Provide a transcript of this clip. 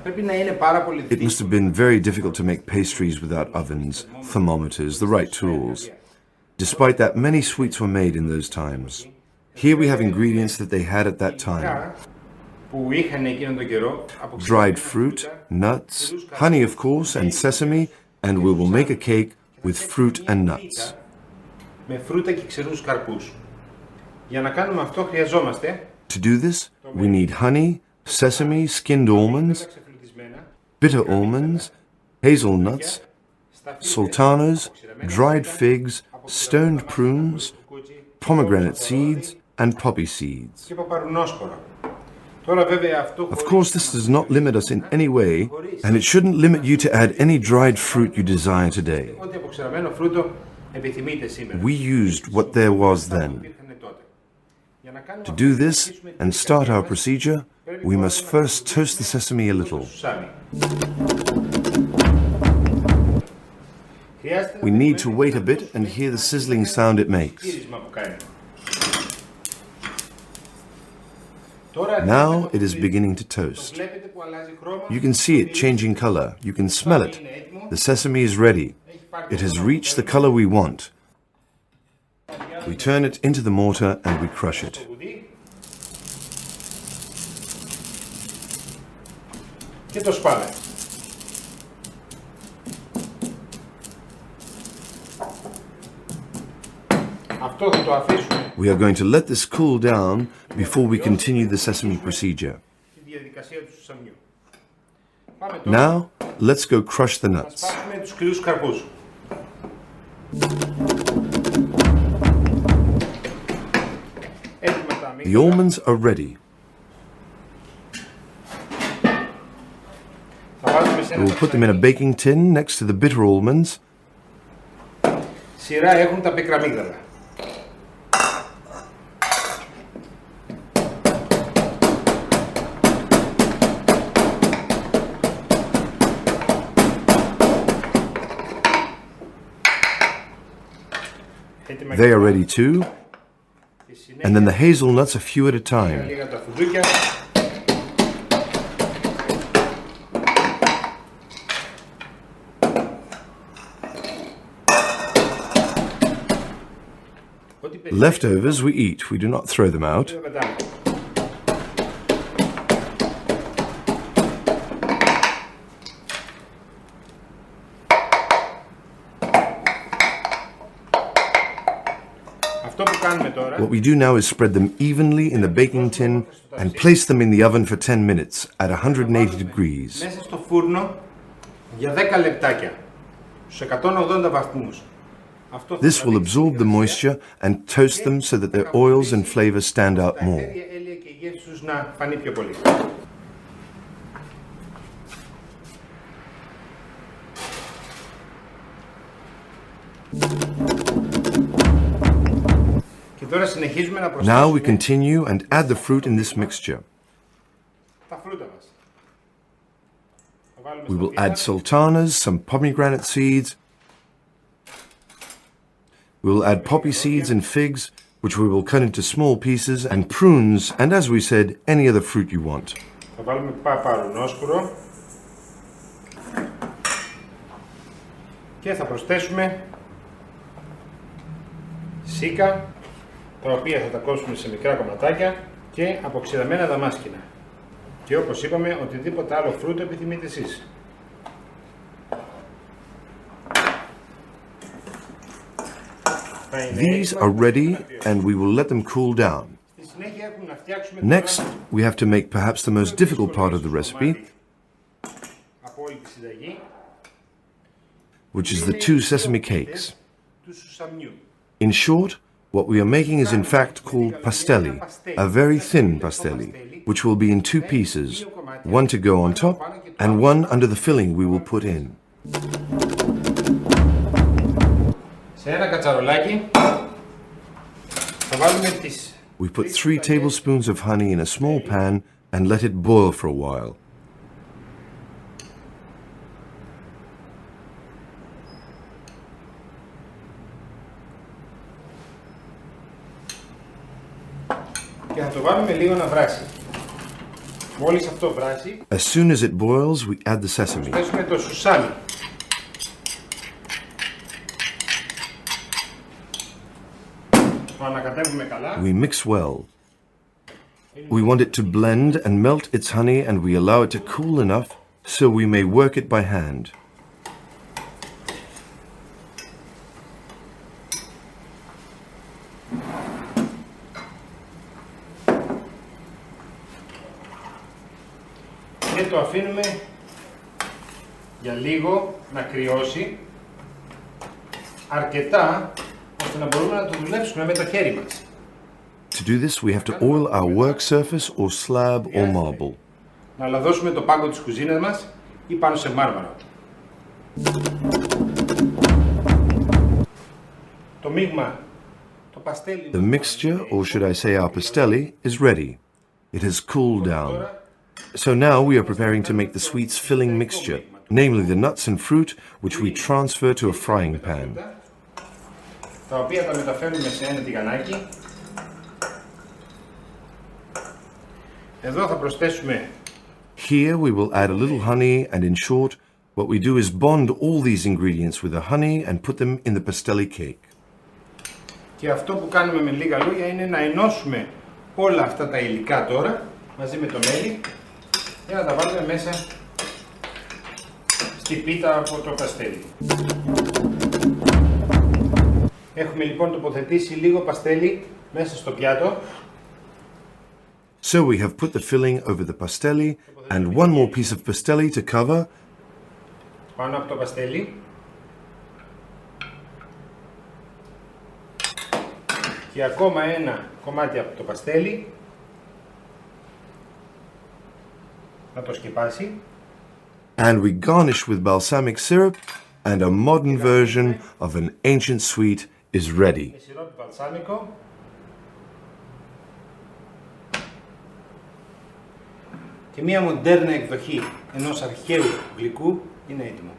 It must have been very difficult to make pastries without ovens, thermometers, the right tools. Despite that, many sweets were made in those times. Here we have ingredients that they had at that time. Dried fruit, nuts, honey of course, and sesame, and we will make a cake with fruit and nuts. To do this, we need honey, sesame, skinned almonds, bitter almonds, hazelnuts, sultanas, dried figs, stoned prunes, pomegranate seeds, and poppy seeds. Of course, this does not limit us in any way, and it shouldn't limit you to add any dried fruit you desire today. We used what there was then. To do this and start our procedure, we must first toast the sesame a little. We need to wait a bit and hear the sizzling sound it makes. Now it is beginning to toast. You can see it changing color. You can smell it. The sesame is ready. It has reached the color we want. We turn it into the mortar and we crush it. We are going to let this cool down before we continue the sesame procedure. Now, let's go crush the nuts. The almonds are ready. We will put them in a baking tin next to the bitter almonds. They are ready too. And then the hazelnuts a few at a time. Leftovers we eat, we do not throw them out. What we do now is spread them evenly in the baking tin and place them in the oven for 10 minutes at 180 degrees. This will absorb the moisture and toast them so that their oils and flavors stand out more. Now we continue and add the fruit in this mixture. We will add sultanas, some pomegranate seeds. We will add poppy seeds and figs, which we will cut into small pieces, and prunes, and as we said, any other fruit you want. Τα οποία θα τα κόψουμε σε μικρά κομματάκια και αποξηραμένα δαμάσκηνα. Και όπως είπαμε, οτιδήποτε άλλο φρούτο επιθυμείτε εσείς. These are ready and we will let them cool down. Next, we have to make perhaps the most difficult part of the recipe, which is the 2 sesame cakes. In short, what we are making is in fact called pastelli, a very thin pastelli, which will be in 2 pieces, one to go on top and one under the filling we will put in. We put 3 tablespoons of honey in a small pan and let it boil for a while. Και θα το βάλουμε λίγο να βράσει. Μόλις αυτό βράσει, As soon as it boils, we add the sesame. θέσουμε το σουσάμι. Το ανακατεύουμε καλά. We mix well. We want it to blend and melt its honey, and we allow it to cool enough so we may work it by hand. Και το αφήνουμε για λίγο να κρυώσει αρκετά ώστε να μπορούμε να το δουλέψουμε με το χέρι μας. To do this, we have to oil our work surface or slab or marble. Να λαδώσουμε το πάγκο της κουζίνας μας ή πάνω σε μάρμαρα. Το μείγμα, το παστέλι... The mixture, or should I say our pastelli, is ready. It has cooled down. So now we are preparing to make the sweets filling mixture, namely the nuts and fruit, which we transfer to a frying pan. Τα οποία τα μεταφέρουμε σε ένα τηγανάκι. Εδώ θα προσθέσουμε... Here we will add a little honey, and in short, what we do is bond all these ingredients with the honey and put them in the pastelli cake. Και αυτό που κάνουμε με λίγα λόγια είναι να ενώσουμε όλα αυτά τα υλικά τώρα μαζί με το μέλι για να τα βάλουμε μέσα στη πίτα από το παστέλι. Έχουμε λοιπόν τοποθετήσει λίγο παστέλι μέσα στο πιάτο. So we have put the filling over the pastelli and one more piece of pastelli to cover. Πάνω από το παστέλι. Και ακόμα ένα κομμάτι από το παστέλι. Να το σκεπάσει. And we garnish with balsamic syrup, and a modern version of an ancient sweet is ready. Με σιρόπι βαλσάμικο. Και μία μοντέρνα εκδοχή ενός αρχαίου γλυκού είναι έτοιμο.